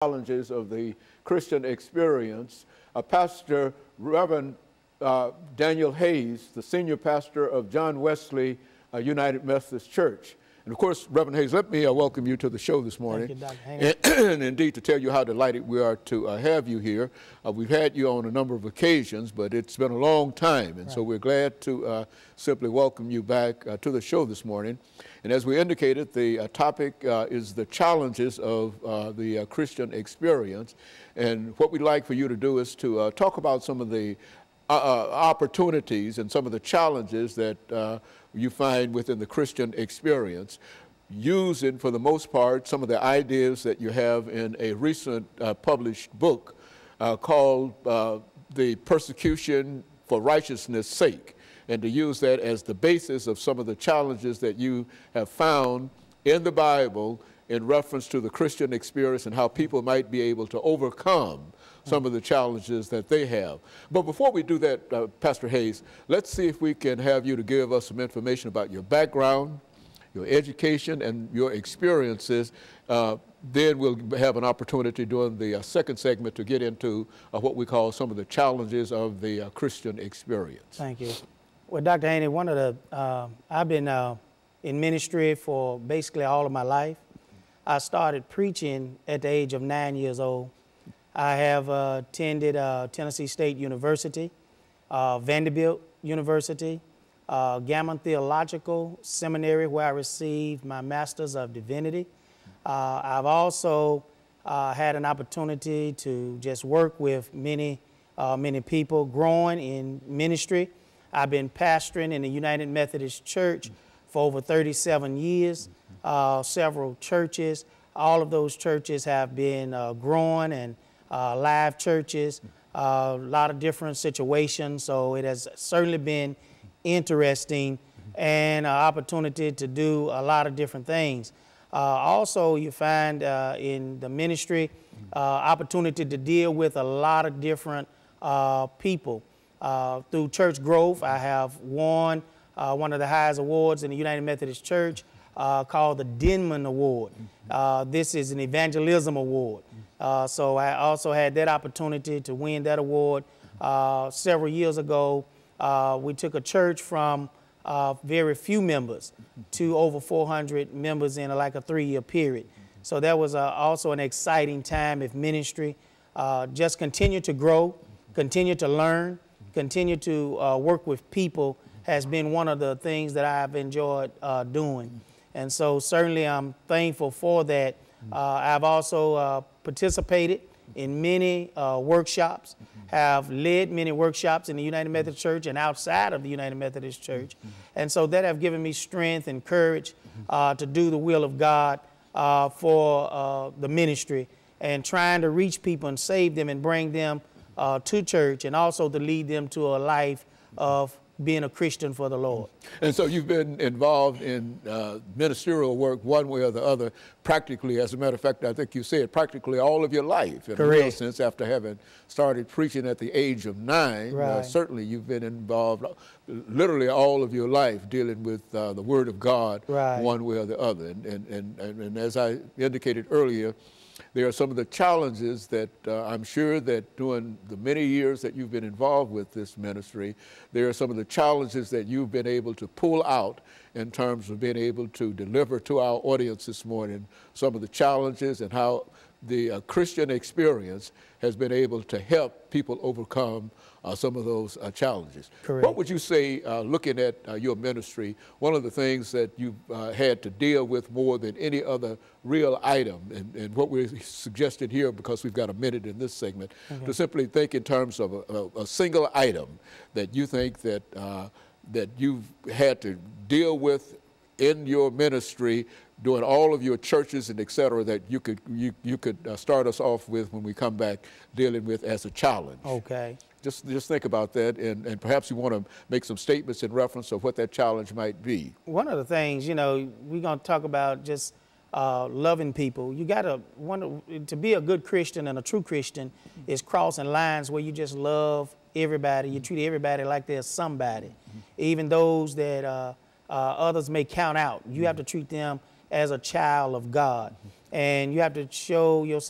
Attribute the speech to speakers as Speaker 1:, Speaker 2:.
Speaker 1: challenges of the Christian experience, Pastor Reverend Daniel Hayes, the senior pastor of John Wesley United Methodist Church. And of course, Reverend Hayes, let me welcome you to the show this morning.
Speaker 2: Thank you, Dr. Hayes.
Speaker 1: And indeed, to tell you how delighted we are to have you here. We've had you on a number of occasions, but it's been a long time. And so we're glad to simply welcome you back to the show this morning. And as we indicated, the topic is the challenges of the Christian experience. And what we'd like for you to do is to talk about some of the opportunities and some of the challenges that you find within the Christian experience, using, for the most part, some of the ideas that you have in a recent published book called The Persecution for Righteousness' Sake, and to use that as the basis of some of the challenges that you have found in the Bible in reference to the Christian experience and how people might be able to overcome some of the challenges that they have. But before we do that, Pastor Hayes, let's see if we can have you to give us some information about your background, your education, and your experiences. Then we'll have an opportunity during the second segment to get into what we call some of the challenges of the Christian experience.
Speaker 2: Thank you. Well, Dr. Haney, I've been in ministry for basically all of my life. I started preaching at the age of 9 years old. I have attended Tennessee State University, Vanderbilt University, Gammon Theological Seminary, where I received my Master's of Divinity. I've also had an opportunity to just work with many people growing in ministry. I've been pastoring in the United Methodist Church for over 37 years, several churches. All of those churches have been growing and live churches, a lot of different situations. So it has certainly been interesting and an opportunity to do a lot of different things. Also, you find in the ministry opportunity to deal with a lot of different people. Through church growth, I have won one of the highest awards in the United Methodist Church called the Denman Award. This is an evangelism award. So I also had that opportunity to win that award several years ago. We took a church from very few members to over 400 members in like a 3-year period. So that was also an exciting time of ministry. Just continue to grow, continue to learn, continue to work with people has been one of the things that I've enjoyed doing. And so certainly I'm thankful for that. I've also participated in many workshops, have led many workshops in the United Methodist Church and outside of the United Methodist Church. And so that have given me strength and courage to do the will of God for the ministry and trying to reach people and save them and bring them to church, and also to lead them to a life of being a Christian for the Lord. And
Speaker 1: so you've been involved in ministerial work one way or the other, practically, as a matter of fact, I think you said practically all of your life. In
Speaker 2: Correct.
Speaker 1: a real sense, after having started preaching at the age of 9,
Speaker 2: right.
Speaker 1: Certainly you've been involved literally all of your life dealing with the Word of God,
Speaker 2: right.
Speaker 1: one way or the other. And as I indicated earlier, there are some of the challenges that I'm sure that during the many years that you've been involved with this ministry, there are some of the challenges that you've been able to pull out in terms of being able to deliver to our audience this morning, some of the challenges and how the Christian experience has been able to help people overcome some of those challenges.
Speaker 2: Correct.
Speaker 1: What would you say, looking at your ministry, one of the things that you've had to deal with more than any other real item, and what we're suggesting here, because we've got a minute in this segment, to simply think in terms of a single item that you think that, that you've had to deal with in your ministry, doing all of your churches and et cetera, that you could start us off with when we come back, dealing with as a challenge.
Speaker 2: Okay.
Speaker 1: Just think about that, and perhaps you want to make some statements in reference of what that challenge might be.
Speaker 2: One of the things, you know, we're going to talk about just loving people. You got to be a good Christian and a true Christian is crossing lines where you just love everybody. You treat everybody like they're somebody, even those that others may count out. You have to treat them as a child of God, and you have to show yourself